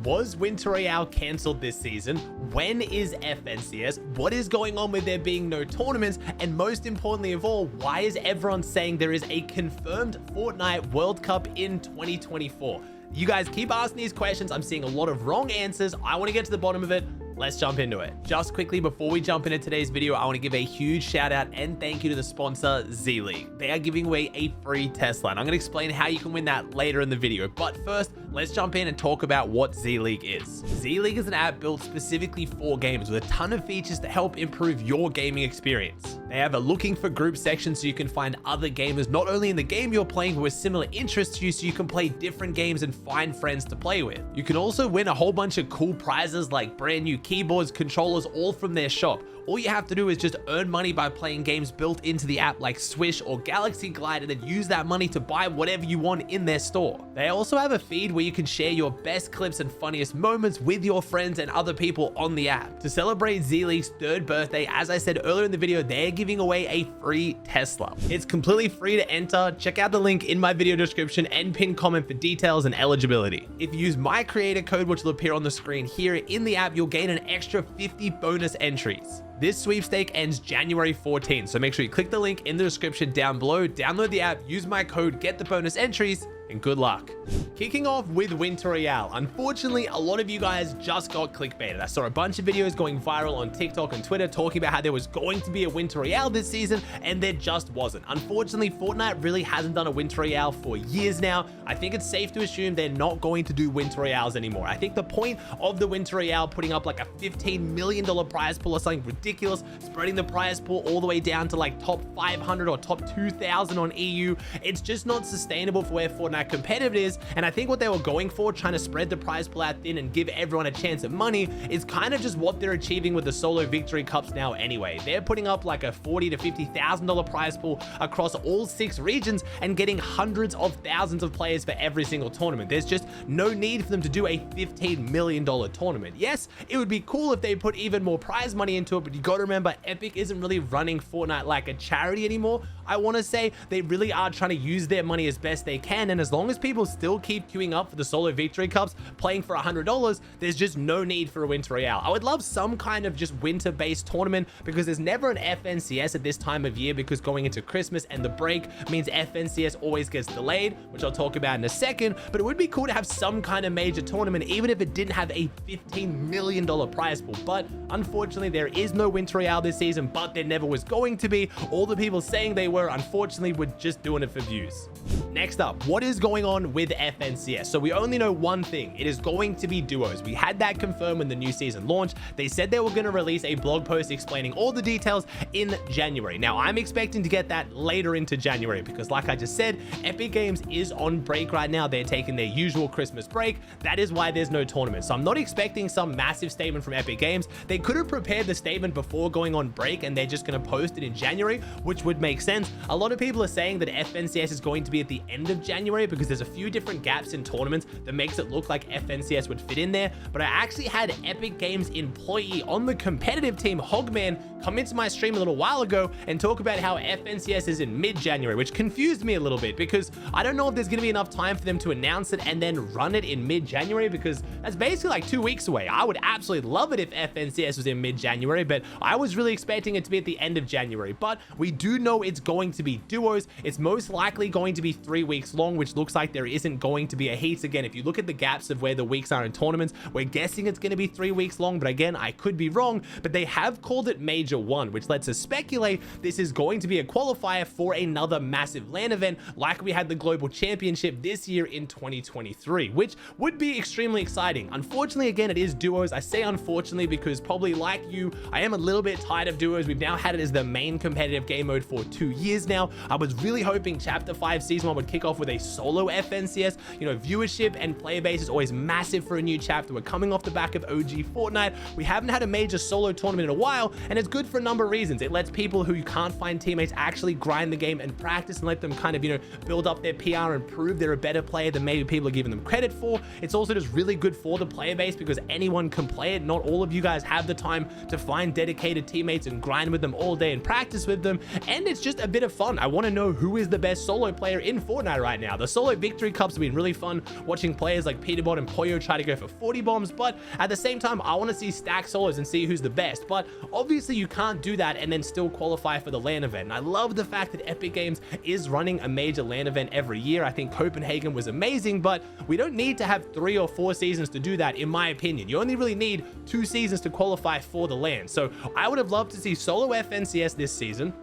Was Winter Royale cancelled this season? When is FNCS? What is going on with there being no tournaments? And most importantly of all, why is everyone saying there is a confirmed Fortnite World Cup in 2024? You guys keep asking these questions. I'm seeing a lot of wrong answers. I want to get to the bottom of it. Let's jump into it. Just quickly, before we jump into today's video, I want to give a huge shout out and thank you to the sponsor, Z-League. They are giving away a free Tesla, and I'm going to explain how you can win that later in the video. But first, let's jump in and talk about what Z-League is. Z-League is an app built specifically for gamers with a ton of features to help improve your gaming experience. They have a looking for group section so you can find other gamers, not only in the game you're playing, but with similar interests to you, so you can play different games and find friends to play with. You can also win a whole bunch of cool prizes like brand new keyboards, controllers, all from their shop. All you have to do is just earn money by playing games built into the app like Swish or Galaxy Glide, and then use that money to buy whatever you want in their store. They also have a feed where you can share your best clips and funniest moments with your friends and other people on the app. To celebrate Z-League's 3rd birthday, as I said earlier in the video, they're giving away a free Tesla. It's completely free to enter. Check out the link in my video description and pinned comment for details and eligibility. If you use my creator code, which will appear on the screen here in the app, you'll gain an extra 50 bonus entries. This sweepstake ends January 14th, so make sure you click the link in the description down below, download the app, use my code, get the bonus entries, and good luck. Kicking off with Winter Royale. Unfortunately, a lot of you guys just got clickbaited. I saw a bunch of videos going viral on TikTok and Twitter talking about how there was going to be a Winter Royale this season, and there just wasn't. Unfortunately, Fortnite really hasn't done a Winter Royale for years now. I think it's safe to assume they're not going to do Winter Royales anymore. I think the point of the Winter Royale, putting up like a $15 million prize pool or something ridiculous, spreading the prize pool all the way down to like top 500 or top 2,000 on EU, it's just not sustainable for where Fortnite competitive is. And I think what they were going for, trying to spread the prize pool out thin and give everyone a chance at money, is kind of just what they're achieving with the solo victory cups now anyway. They're putting up like a $40,000 to $50,000 prize pool across all 6 regions and getting hundreds of thousands of players for every single tournament. There's just no need for them to do a $15 million tournament. Yes, it would be cool if they put even more prize money into it, but you got to remember, Epic isn't really running Fortnite like a charity anymore. I want to say they really are trying to use their money as best they can, and as long as people still keep queuing up for the solo victory cups, playing for $100, there's just no need for a Winter Royale. I would love some kind of just winter-based tournament, because there's never an FNCS at this time of year, because going into Christmas and the break means FNCS always gets delayed, which I'll talk about in a second. But it would be cool to have some kind of major tournament, even if it didn't have a $15 million prize pool. But unfortunately, there is no Winter Royale this season, but there never was going to be. All the people saying they were, unfortunately, were just doing it for views. Next up, what is going on with FNCS? So we only know one thing. It is going to be duos. We had that confirmed when the new season launched. They said they were going to release a blog post explaining all the details in January. Now, I'm expecting to get that later into January, because like I just said, Epic Games is on break right now. They're taking their usual Christmas break. That is why there's no tournament. So I'm not expecting some massive statement from Epic Games. They could have prepared the statement before going on break, and they're just going to post it in January, which would make sense. A lot of people are saying that FNCS is going to be at the end of January, because there's a few different gaps in tournaments that makes it look like FNCS would fit in there. But I actually had Epic Games employee on the competitive team, Hogman, come into my stream a little while ago and talk about how FNCS is in mid-January, which confused me a little bit, because I don't know if there's going to be enough time for them to announce it and then run it in mid-January, because that's basically like 2 weeks away. I would absolutely love it if FNCS was in mid-January, but I was really expecting it to be at the end of January. But we do know it's going to be duos. It's most likely going to be 3 weeks long, which looks like there isn't going to be a heat. Again, if you look at the gaps of where the weeks are in tournaments, we're guessing it's going to be 3 weeks long, but again, I could be wrong. But they have called it Major 1, which lets us speculate this is going to be a qualifier for another massive LAN event like we had the Global Championship this year in 2023, which would be extremely exciting. Unfortunately, again, it is duos. I say unfortunately because, probably like you, I am a little bit tired of duos. We've now had it as the main competitive game mode for 2 years now. I was really hoping Chapter 5 Season 1 would kick off with a solo FNCS. You know, viewership and player base is always massive for a new chapter. We're coming off the back of OG Fortnite. We haven't had a major solo tournament in a while, and it's good good for a number of reasons. It lets people who can't find teammates actually grind the game and practice and let them kind of, build up their PR and prove they're a better player than maybe people are giving them credit for. It's also just really good for the player base because anyone can play it. Not all of you guys have the time to find dedicated teammates and grind with them all day and practice with them. And it's just a bit of fun. I want to know who is the best solo player in Fortnite right now. The solo victory cups have been really fun watching players like Peterbot and Poyo try to go for 40 bombs, but at the same time, I want to see stack solos and see who's the best. But obviously you can't do that and then still qualify for the LAN event. And I love the fact that Epic Games is running a major LAN event every year. I think Copenhagen was amazing, but we don't need to have 3 or 4 seasons to do that, in my opinion. You only really need 2 seasons to qualify for the LAN. So I would have loved to see solo FNCS this season,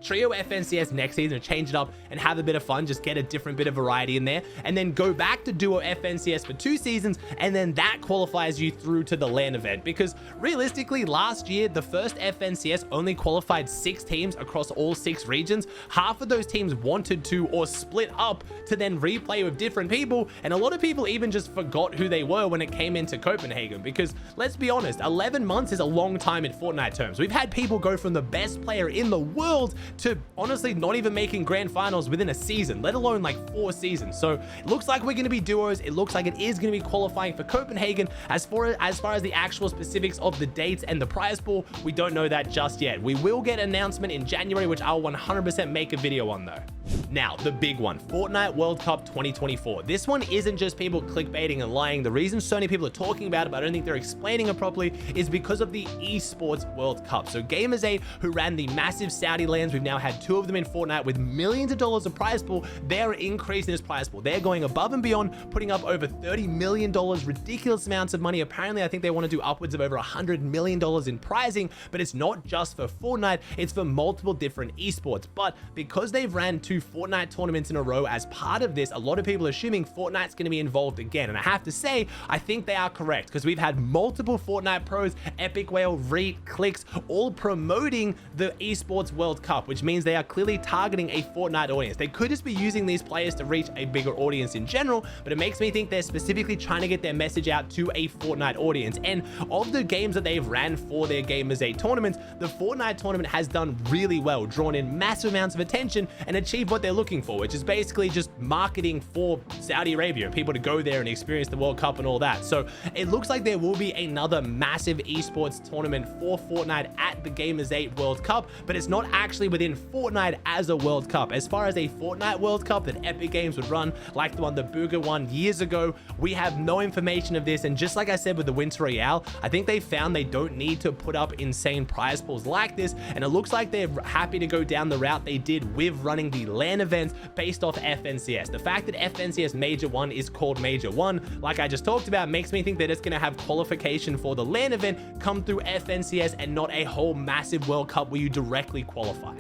trio FNCS next season, and change it up and have a bit of fun, just get a different bit of variety in there, and then go back to duo FNCS for 2 seasons, and then that qualifies you through to the LAN event. Because realistically, last year, the first FNCS only qualified 6 teams across all 6 regions. Half of those teams wanted to or split up to then replay with different people, and a lot of people even just forgot who they were when it came into Copenhagen. Because let's be honest, 11 months is a long time in Fortnite terms. We've had people go from the best player in the world to honestly not even making grand finals within a season, let alone like 4 seasons. So it looks like we're going to be duos. It looks like it is going to be qualifying for Copenhagen. As far as the actual specifics of the dates and the prize pool, we don't know that just yet. We will get an announcement in January, which I'll 100% make a video on though. Now, the big one, Fortnite World Cup 2024. This one isn't just people clickbaiting and lying. The reason so many people are talking about it, but I don't think they're explaining it properly, is because of the esports World Cup. So Gamers8, who ran the massive Saudi lands, we've now had 2 of them in Fortnite with millions of dollars of prize pool. They're increasing this prize pool. They're going above and beyond, putting up over $30 million, ridiculous amounts of money. Apparently, I think they want to do upwards of over $100 million in prizing, but it's not just for Fortnite, it's for multiple different esports. But because they've ran 2 Fortnite tournaments in a row as part of this, a lot of people are assuming Fortnite's going to be involved again. And I have to say, I think they are correct, because we've had multiple Fortnite pros, Epic Whale, Reet, Clicks, all promoting the esports World Cup, which means they are clearly targeting a Fortnite audience. They could just be using these players to reach a bigger audience in general, but it makes me think they're specifically trying to get their message out to a Fortnite audience. And of the games that they've ran for their Gamers8 tournaments, the Fortnite tournament has done really well, drawn in massive amounts of attention and achieved what they're looking for, which is basically just marketing for Saudi Arabia and people to go there and experience the World Cup and all that. So it looks like there will be another massive esports tournament for Fortnite at the Gamers8 World Cup, but it's not actually within Fortnite as a World Cup. As far as a Fortnite World Cup that Epic Games would run, like the one that Booga won years ago, we have no information of this. And just like I said with the Winter Royale, I think they found they don't need to put up insane prize pools like this, and it looks like they're happy to go down the route they did with running the LAN events based off FNCS. The fact that FNCS Major 1 is called Major 1, like I just talked about, makes me think that it's going to have qualification for the LAN event come through FNCS and not a whole massive World Cup where you directly qualify.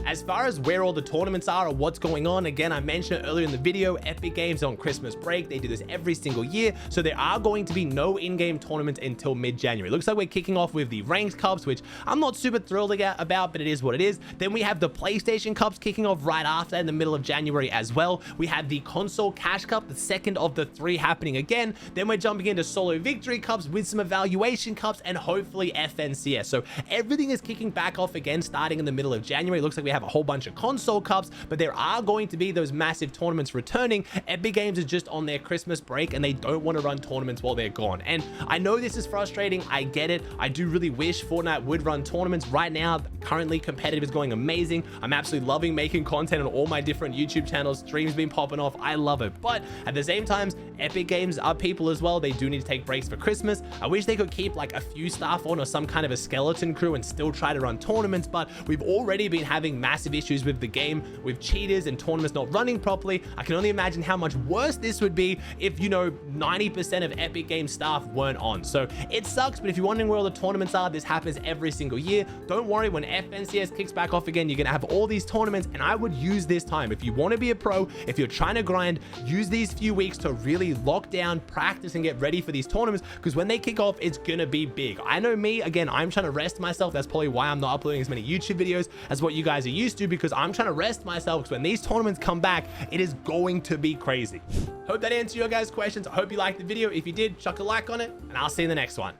As far as where all the tournaments are or what's going on, again, I mentioned it earlier in the video, Epic Games on Christmas break. They do this every single year, so there are going to be no in-game tournaments until mid-January. Looks like we're kicking off with the Ranked Cups, which I'm not super thrilled about, but it is what it is. Then we have the PlayStation Cups kicking off right after in the middle of January as well. We have the Console Cash Cup, the second of the 3 happening again. Then we're jumping into Solo Victory Cups with some Evaluation Cups and hopefully FNCS. So everything is kicking back off again starting in the middle of January. Looks like we have a whole bunch of console cups, but there are going to be those massive tournaments returning. Epic Games is just on their Christmas break and they don't want to run tournaments while they're gone. And I know this is frustrating. I get it. I do really wish Fortnite would run tournaments. Right now, currently competitive is going amazing. I'm absolutely loving making content on all my different YouTube channels. Streams been popping off. I love it. But at the same time, Epic Games are people as well. They do need to take breaks for Christmas. I wish they could keep like a few staff on or some kind of a skeleton crew and still try to run tournaments, but we've already been having massive issues with the game, with cheaters and tournaments not running properly. I can only imagine how much worse this would be if, 90% of Epic Games staff weren't on. So it sucks, but if you're wondering where all the tournaments are, this happens every single year. Don't worry, when FNCS kicks back off again, you're going to have all these tournaments, and I would use this time. If you want to be a pro, if you're trying to grind, use these few weeks to really lock down, practice, and get ready for these tournaments, because when they kick off, it's going to be big. I know me, again, I'm trying to rest myself. That's probably why I'm not uploading as many YouTube videos as what you guys are used to, because I'm trying to rest myself, because when these tournaments come back, it is going to be crazy. Hope that answered your guys' questions. I hope you liked the video. If you did, chuck a like on it, and I'll see you in the next one.